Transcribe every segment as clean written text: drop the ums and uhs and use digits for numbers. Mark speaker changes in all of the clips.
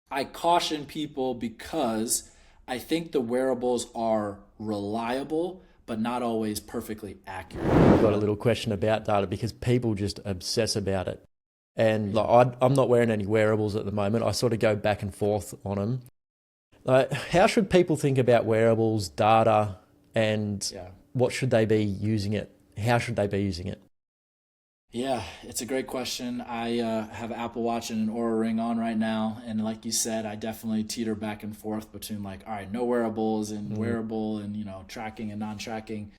Speaker 1: I caution people because I think the wearables are reliable, but not always perfectly
Speaker 2: I've got a
Speaker 1: accurate.
Speaker 2: little question about data because people just obsess about it. And
Speaker 1: Yeah.
Speaker 2: like, I'm not wearing any wearables at the moment. I sort of go back and forth on them. Like, how should people think about wearables, data, and
Speaker 1: Yeah.
Speaker 2: what should they be using it? How should they be using it?
Speaker 1: Yeah, it's a great question. I have an Apple Watch and an Aura Ring on right now, and like you said, I definitely teeter back and forth between like, all right, no wearables and
Speaker 2: Mm,
Speaker 1: wearable, and tracking and non-tracking.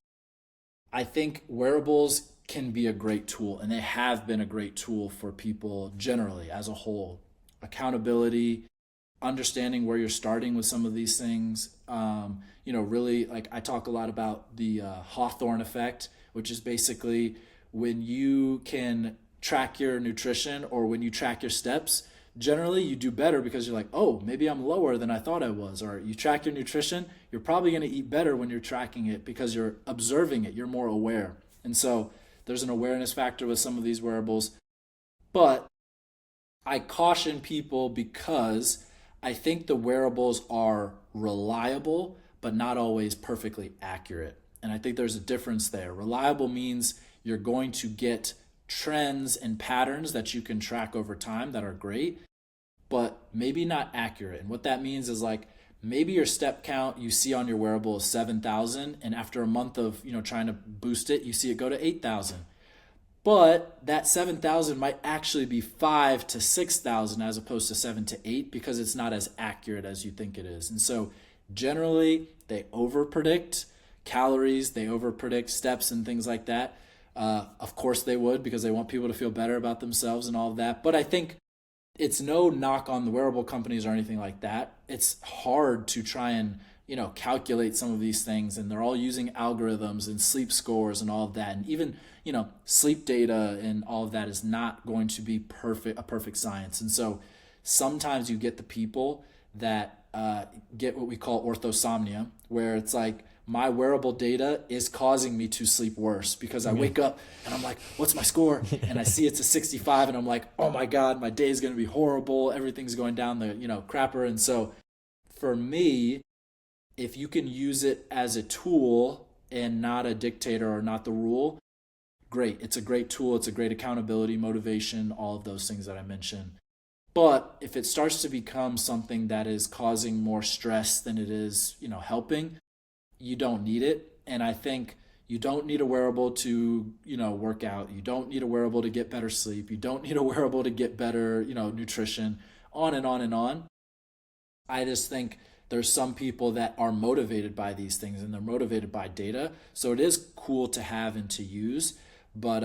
Speaker 1: I think wearables can be a great tool, and they have been a great tool for people generally as a whole. Accountability, understanding where you're starting with some of these things. Really, like I talk a lot about the Hawthorne effect, which is basically when you can track your nutrition or when you track your steps. Generally, you do better because you're like, oh, maybe I'm lower than I thought I was. Or you track your nutrition, you're probably going to eat better when you're tracking it because you're observing it, you're more aware. And so there's an awareness factor with some of these wearables. But I caution people because I think the wearables are reliable, but not always perfectly accurate. And I think there's a difference there. Reliable means you're going to get trends and patterns that you can track over time that are great, but maybe not accurate. And what that means is like maybe your step count you see on your wearable is 7,000, and after a month of trying to boost it, you see it go to 8,000. But that 7,000 might actually be 5 to 6,000 as opposed to 7 to 8 because it's not as accurate as you think it is. And so generally, they overpredict calories, they overpredict steps and things like that. Of course, they would because they want people to feel better about themselves and all of that. But I think it's no knock on the wearable companies or anything like that. It's hard to try and calculate some of these things, and they're all using algorithms and sleep scores and all of that, and even sleep data and all of that is not going to be perfect science. And so sometimes you get the people that get what we call orthosomnia, where it's like my wearable data is causing me to sleep worse because I
Speaker 2: yeah.
Speaker 1: wake up and I'm like, what's my score? And I see it's a 65 and I'm like, oh my God, my day is going to be horrible. Everything's going down the, crapper. And so for me, if you can use it as a tool and not a dictator or not the rule, great. It's a great tool. It's a great accountability, motivation, all of those things that I mentioned. But if it starts to become something that is causing more stress than it is, helping, you don't need it. And I think you don't need a wearable to, work out. You don't need a wearable to get better sleep. You don't need a wearable to get better, nutrition, on and on and on. I just think there's some people that are motivated by these things and they're motivated by data. So it is cool to have and to use. But,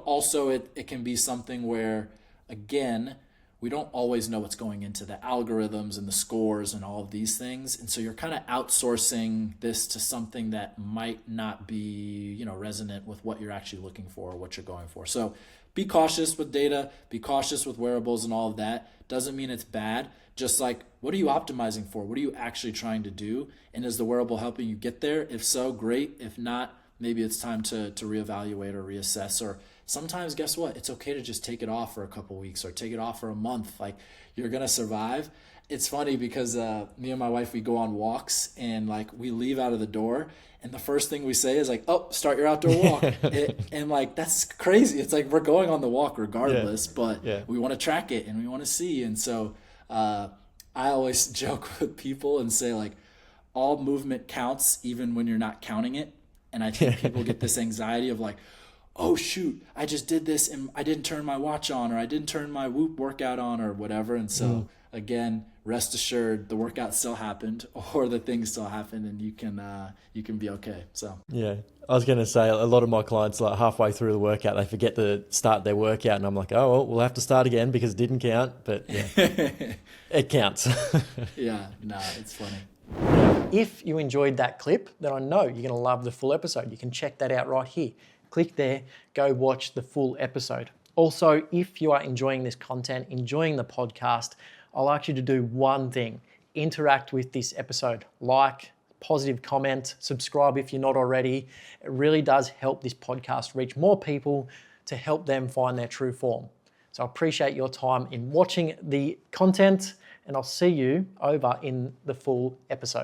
Speaker 1: also it can be something where, again, we don't always know what's going into the algorithms and the scores and all of these things. And so you're kind of outsourcing this to something that might not be, resonant with what you're actually looking for or what you're going for. So be cautious with data, be cautious with wearables and all of that. Doesn't mean it's bad. Just like, what are you optimizing for? What are you actually trying to do? And is the wearable helping you get there? If so, great. If not, maybe it's time to reevaluate or reassess. Or sometimes, guess what? It's okay to just take it off for a couple weeks or take it off for a month. Like, you're going to survive. It's funny because me and my wife, we go on walks and like we leave out of the door. And the first thing we say is like, oh, start your outdoor walk. And like, that's crazy. It's like we're going on the walk
Speaker 2: Yeah.
Speaker 1: regardless, but
Speaker 2: Yeah.
Speaker 1: we want to track it and we want to see. And so I always joke with people and say like, all movement counts even when you're not counting it. And I think people get this anxiety of like, oh shoot, I just did this and I didn't turn my watch on or I didn't turn my Whoop workout on or whatever. And
Speaker 2: Mm,
Speaker 1: so again, rest assured the workout still happened or the thing still happened and you can be okay. So
Speaker 2: yeah. I was going to say a lot of my clients, like halfway through the workout, they forget to start their workout. And I'm like, oh, well, we'll have to start again because it didn't count. But yeah, it counts.
Speaker 1: yeah, no, it's funny.
Speaker 2: If you enjoyed that clip, then I know you're going to love the full episode. You can check that out right here. Click there, go watch the full episode. Also, if you are enjoying this content, enjoying the podcast, I'll ask you to do one thing: interact with this episode. Like, positive comment, subscribe if you're not already. It really does help this podcast reach more people to help them find their true form. So I appreciate your time in watching the content, and I'll see you over in the full episode.